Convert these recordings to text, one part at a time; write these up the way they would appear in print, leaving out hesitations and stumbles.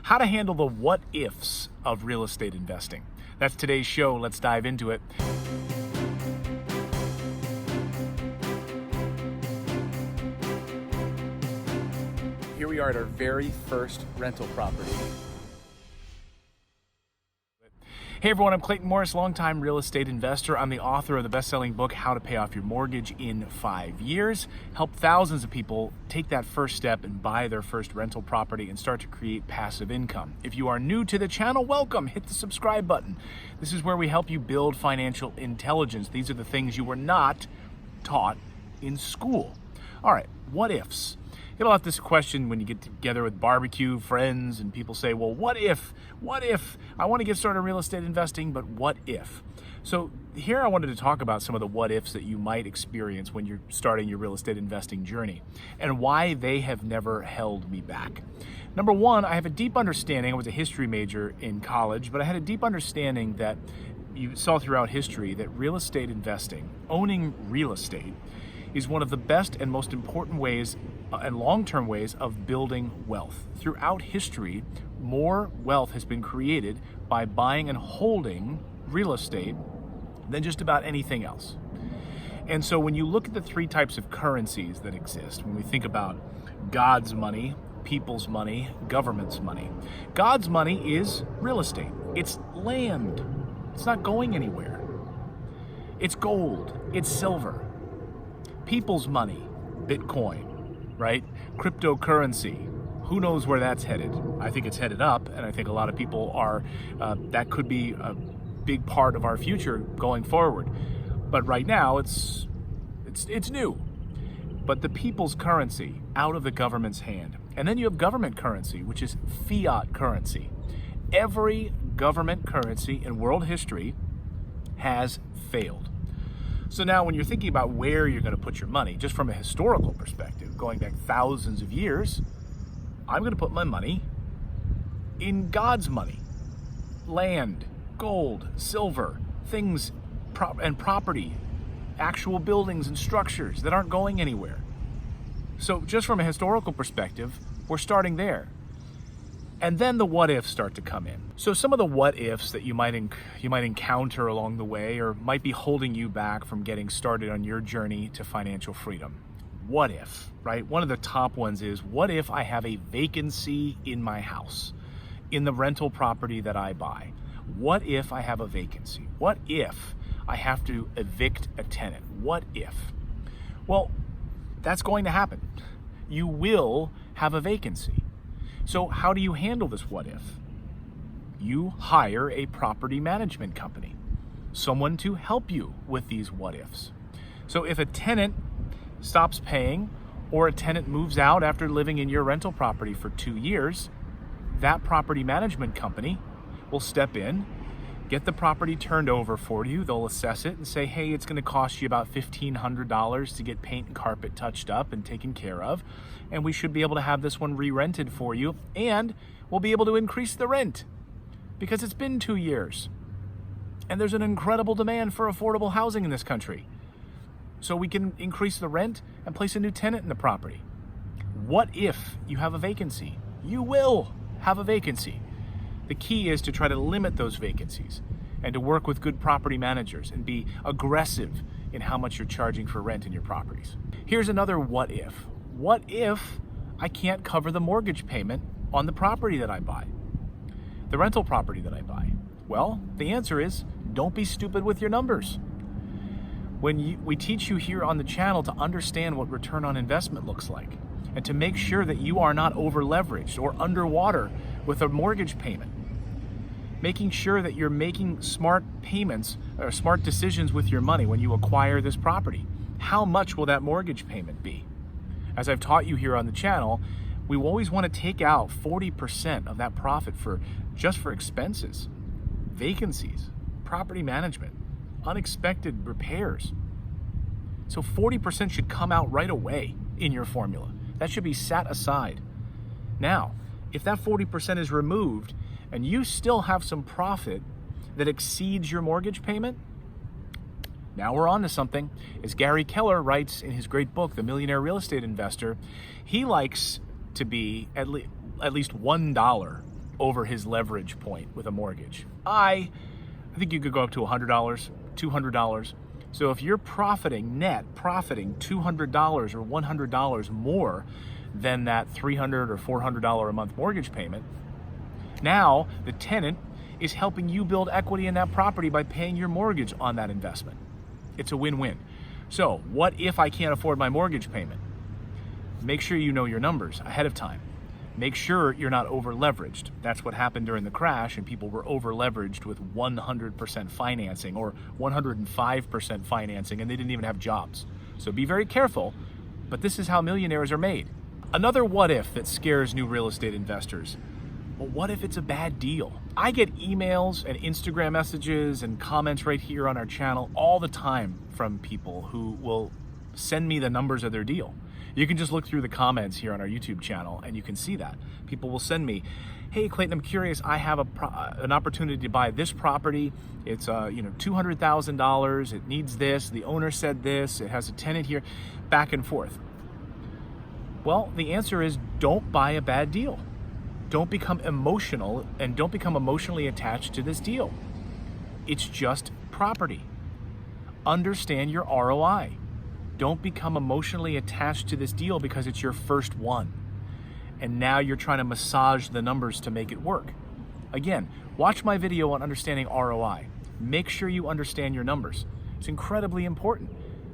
How to handle the what ifs of real estate investing. That's today's show. Let's dive into it. Here we are at our very first rental property. Hey everyone, I'm Clayton Morris, longtime real estate investor. I'm the author of the best-selling book, How to Pay Off Your Mortgage in 5 Years. Help thousands of people take that first step and buy their first rental property and start to create passive income. If you are new to the channel, welcome. Hit the subscribe button. This is where we help you build financial intelligence. These are the things you were not taught in school. All right, what ifs? You'll have this question when you get together with barbecue friends and people say, well, what if I want to get started in real estate investing, but what if? So here I wanted to talk about some of the what ifs that you might experience when you're starting your real estate investing journey and why they have never held me back. Number one, I have a deep understanding. I was a history major in college, but I had a deep understanding that you saw throughout history that real estate investing, owning real estate, is one of the best and most important ways and long-term ways of building wealth. Throughout history, more wealth has been created by buying and holding real estate than just about anything else. And so when you look at the three types of currencies that exist, when we think about God's money, people's money, government's money, God's money is real estate. It's land. It's not going anywhere. It's gold. It's silver. People's money, Bitcoin, right? Cryptocurrency, who knows where that's headed? I think it's headed up, and I think a lot of people are, that could be a big part of our future going forward. But right now, it's new. But the people's currency, out of the government's hand. And then you have government currency, which is fiat currency. Every government currency in world history has failed. So now when you're thinking about where you're going to put your money, just from a historical perspective, going back thousands of years, I'm going to put my money in God's money. Land, gold, silver, things and property, actual buildings and structures that aren't going anywhere. So just from a historical perspective, we're starting there. And then the what ifs start to come in. So some of the what ifs that you might encounter along the way or might be holding you back from getting started on your journey to financial freedom. What if, right? One of the top ones is, what if I have a vacancy in my house, in the rental property that I buy? What if I have a vacancy? What if I have to evict a tenant? What if? Well, that's going to happen. You will have a vacancy. So how do you handle this what if? You hire a property management company, someone to help you with these what ifs. So if a tenant stops paying or a tenant moves out after living in your rental property for 2 years, that property management company will step in, get the property turned over for you. They'll assess it and say, hey, it's going to cost you about $1,500 to get paint and carpet touched up and taken care of. And we should be able to have this one re-rented for you. And we'll be able to increase the rent because it's been 2 years. And there's an incredible demand for affordable housing in this country. So we can increase the rent and place a new tenant in the property. What if you have a vacancy? You will have a vacancy. The key is to try to limit those vacancies and to work with good property managers and be aggressive in how much you're charging for rent in your properties. Here's another what if. What if I can't cover the mortgage payment on the property that I buy, the rental property that I buy? Well, the answer is don't be stupid with your numbers. We teach you here on the channel to understand what return on investment looks like and to make sure that you are not over leveraged or underwater with a mortgage payment. Making sure that you're making smart payments or smart decisions with your money when you acquire this property. How much will that mortgage payment be? As I've taught you here on the channel, we always want to take out 40% of that profit just for expenses, vacancies, property management, unexpected repairs. So 40% should come out right away in your formula. That should be set aside. Now, if that 40% is removed and you still have some profit that exceeds your mortgage payment, now we're on to something. As Gary Keller writes in his great book, The Millionaire Real Estate Investor, he likes to be at least $1 over his leverage point with a mortgage. I think you could go up to $100, $200. So if you're net profiting $200 or $100 more than that $300 or $400 a month mortgage payment, now the tenant is helping you build equity in that property by paying your mortgage on that investment. It's a win-win. So what if I can't afford my mortgage payment? Make sure you know your numbers ahead of time. Make sure you're not over leveraged. That's what happened during the crash, and people were over leveraged with 100% financing or 105% financing, and they didn't even have jobs. So be very careful, but this is how millionaires are made. Another what if that scares new real estate investors. Well, what if it's a bad deal? I get emails and Instagram messages and comments right here on our channel all the time from people who will send me the numbers of their deal. You can just look through the comments here on our YouTube channel and you can see that. People will send me, hey Clayton, I'm curious, I have an opportunity to buy this property. It's $200,000, it needs this, the owner said this, it has a tenant here, back and forth. Well, the answer is don't buy a bad deal. Don't become emotional and don't become emotionally attached to this deal. It's just property. Understand your ROI. Don't become emotionally attached to this deal because it's your first one. And now you're trying to massage the numbers to make it work. Again, watch my video on understanding ROI. Make sure you understand your numbers. It's incredibly important.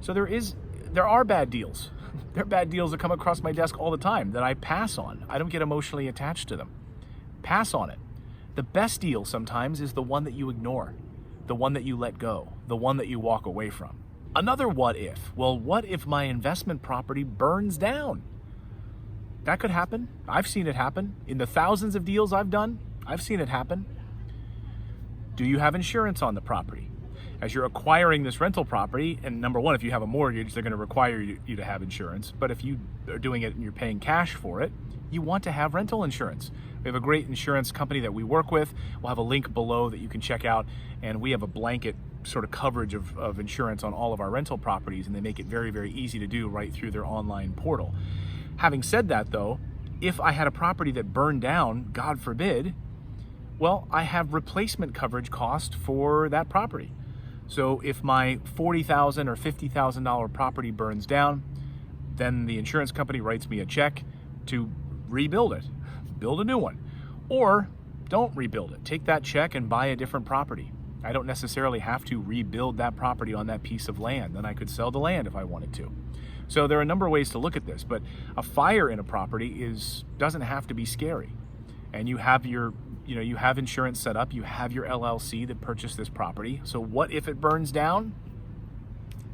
So there are bad deals. There are bad deals that come across my desk all the time that I pass on. I don't get emotionally attached to them. Pass on it. The best deal sometimes is the one that you ignore, the one that you let go, the one that you walk away from. Another what if? Well, what if my investment property burns down? That could happen. I've seen it happen. In the thousands of deals I've done, I've seen it happen. Do you have insurance on the property? As you're acquiring this rental property, and number one, if you have a mortgage, they're going to require you to have insurance. But if you are doing it and you're paying cash for it, you want to have rental insurance. We have a great insurance company that we work with. We'll have a link below that you can check out. And we have a blanket sort of coverage of insurance on all of our rental properties, and they make it very, very easy to do right through their online portal. Having said that though, if I had a property that burned down, God forbid, well, I have replacement coverage cost for that property. So if my $40,000 or $50,000 property burns down, then the insurance company writes me a check to rebuild it, build a new one, or don't rebuild it. Take that check and buy a different property. I don't necessarily have to rebuild that property on that piece of land. Then I could sell the land if I wanted to. So there are a number of ways to look at this, but a fire in a property doesn't have to be scary. And you have you have insurance set up, you have your LLC that purchased this property. So what if it burns down?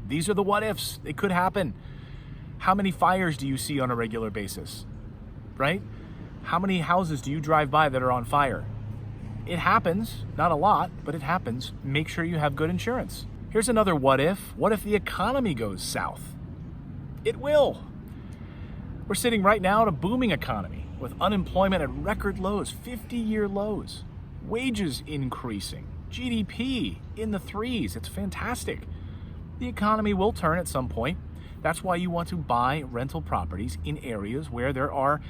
These are the what ifs. It could happen. How many fires do you see on a regular basis, right? How many houses do you drive by that are on fire? It happens, not a lot, but it happens. Make sure you have good insurance. Here's another what if. What if the economy goes south? It will. We're sitting right now in a booming economy with unemployment at record lows, 50-year lows, wages increasing, GDP in the threes. It's fantastic. The economy will turn at some point. That's why you want to buy rental properties in areas where there are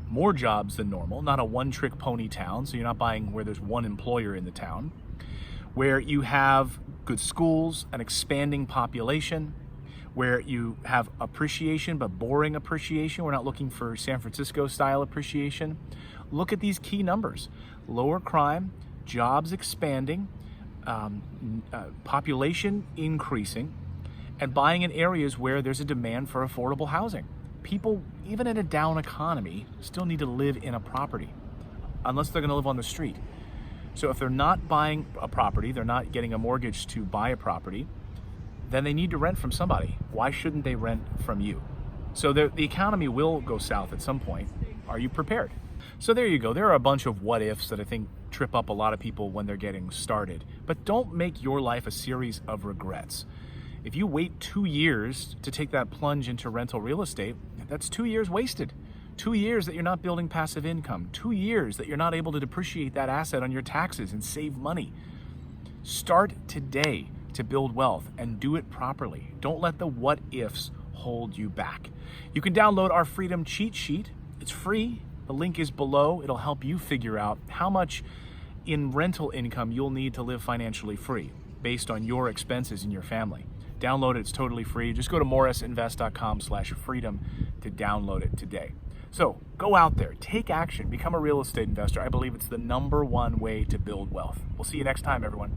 more jobs than normal, not a one-trick pony town, so you're not buying where there's one employer in the town, where you have good schools, an expanding population, where you have appreciation, but boring appreciation. We're not looking for San Francisco style appreciation. Look at these key numbers: lower crime, jobs expanding, population increasing, and buying in areas where there's a demand for affordable housing. People, even in a down economy, still need to live in a property, unless they're gonna live on the street. So if they're not buying a property, they're not getting a mortgage to buy a property, then they need to rent from somebody. Why shouldn't they rent from you? So the economy will go south at some point. Are you prepared? So there you go. There are a bunch of what ifs that I think trip up a lot of people when they're getting started. But don't make your life a series of regrets. If you wait 2 years to take that plunge into rental real estate, that's 2 years wasted. 2 years that you're not building passive income. 2 years that you're not able to depreciate that asset on your taxes and save money. Start today to build wealth and do it properly. Don't let the what ifs hold you back. You can download our Freedom Cheat Sheet. It's free. The link is below. It'll help you figure out how much in rental income you'll need to live financially free based on your expenses in your family. Download it. It's totally free. Just go to morrisinvest.com/freedom to download it today. So go out there, take action, become a real estate investor. I believe it's the #1 way to build wealth. We'll see you next time, everyone.